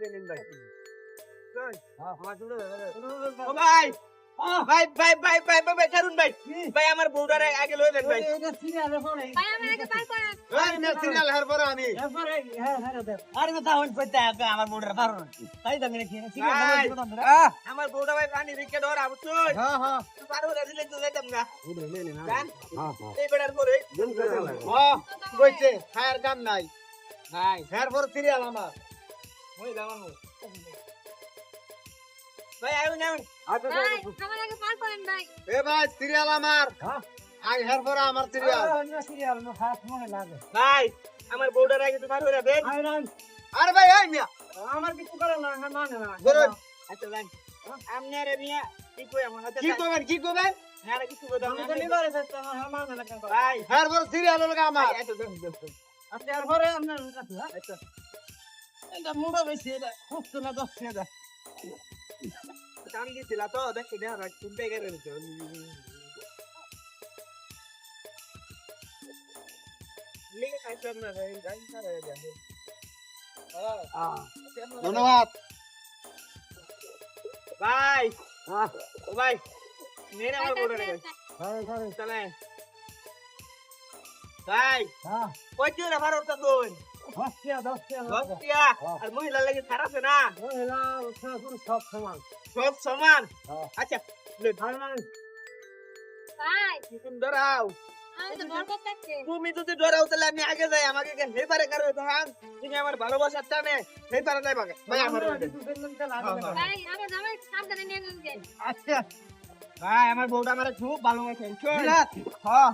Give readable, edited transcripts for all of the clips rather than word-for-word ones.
নিন ভাই ও ভাই ভাই ভাই ভাই ভাই ভাই ভাই কারুন ভাই ভাই আমার বউডার আগে লয়ে দেন ভাই ভাই আমার আগে পার করেন ভাই না সিরিয়াল হার পরে আমি আরে কথা হন কইতে আমার মোড়ের পারো না তাই দামি নাকি ভাই আমার বউডা ভাই পানি রিকে ধর আবুতুই হ্যাঁ হ্যাঁ পারো না দিলে তো যাইতাম না নে নে না জান হ্যাঁ হ্যাঁ এই বেড়ার পরে কইছে খায়ের কাম নাই ভাই হের পর সিরিয়াল আমার মই যাবানো ভাই আইও না আচ্ছা ভাই আমার আগে পার করেন ভাই এ ভাই সিরিয়াল আমার আই হের পর আমার সিরিয়াল ভাই আমার বউডার আগে তো পার হইরা দেন আরে ভাই এই মিয়া আমার কিছু করে না মানে না বলুন আচ্ছা ভাই আমনে মিয়া কি কই আমার হাতে কি করবেন কি করবেন না কিছু কথা আমি তো নিবারে যাচ্ছি আমার মানে না কেন ভাই হের পর সিরিয়াল হলো আমার এত দেন আপনি আর ঘরে আপনার কাছে আচ্ছা এটা মুড়া বেশি এটা খুব না 10 টাকা কাম দিছিল তো দেখি না রাখ শুনতে গেলে তো লিখে খাইতাম না ভাই গাইন ছাড়া দেন ধন্যবাদ ভাই হ্যাঁ ও ভাই মেরে আমার বউডার আগে হ্যাঁ হ্যাঁ চলে ভাই হ্যাঁ কই কি রে ভারত দোন 10 টাকা দস্তিয়া আর মহিলা লাগে খারাপ না মহিলা সব সমান সব সমান হ্যাঁ। আচ্ছা ভাই তুমি ধরাও আমি তো বড় করতেছি তুমি যদি ধরাও তাহলে আমি আগে যাই আমাকে হে পারে কারো ধান তুমি আমার ভালোবাসার টানে হে পারে যাই বাগে ভাই আমার ভাই আমার জামাই সাবধানে নিয়ে নেন আচ্ছা ভাই আমার বউটা আমার খুব ভালোবাসে হ্যাঁ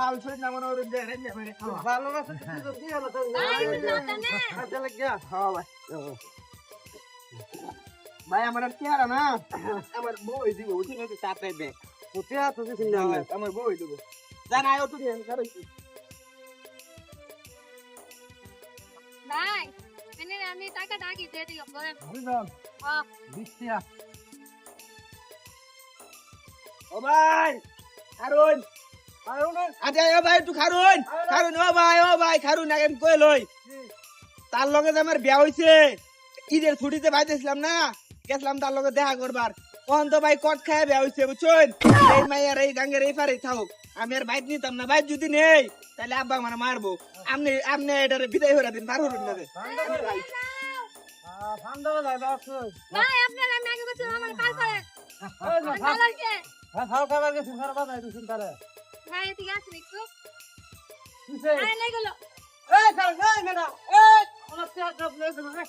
হাল ছুই না মনে ওর দে রে মানে ভালো আছে তো কি হলো তো ভাই সাবধানে আচ্ছা লাগিয়া হ্যাঁ ভাই ভাই আমার আর কি হারা না আমার বউ এই দিব বুঝি না তো চাপে দে কোথা তো কিছু না আমার বউ এই দিব জান আয়ো তুই কারো ভাই এনে আমি টাকা ডাকি দিয়ে দিও করেন বুঝলাম হ্যাঁ 20 টাকা ও ভাই কারণ আচ্ছা ও ভাই তুই খারুন খারুন ও ভাই খারুন আগে কই লই তার লগে যে আমার বিয়া হইছে ঈদের ছুটিতে বাইতেছিলাম না গেছিলাম তার লগে দেখা করবার কোন তো ভাই কট খায় বিয়া হইছে বুঝছেন এই মাইয়ার এই গাঙ্গের এই পারে থাকুক আমি আর বাইক নিতাম না বাইক যদি নেই তাহলে আব্বা মানে মারবো আপনি আপনি এটারে বিদায় হইরা দিন পার হরুন না দে ঠান্ডা যায় বাস ভাই আপনার আমি আগে করছি আমার পার করেন ভালো আছে খাও খাবার গেছে সারা বাজার দিছেন তারে ভাই ঠিক আছে একটু কিসে আরে লাই গেল এই খাও এই মেডা এই ওনা চেক আপ লেছে না